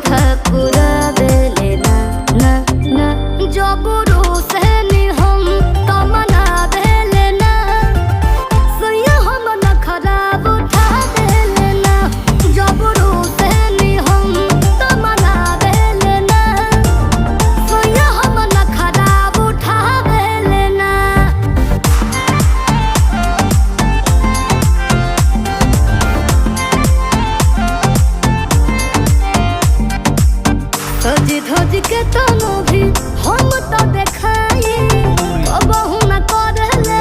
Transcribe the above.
धपुरा बेले ना ना ना जबरू से नी हम तमना बेले ना सैया हम न खराब उठा बेले ना जबरू से नी हम तमना बेले ना सैया हम न खराब उठा बेले ना धोजी धोजी के तनो भी हम तो देखाई अब हूं न कर ले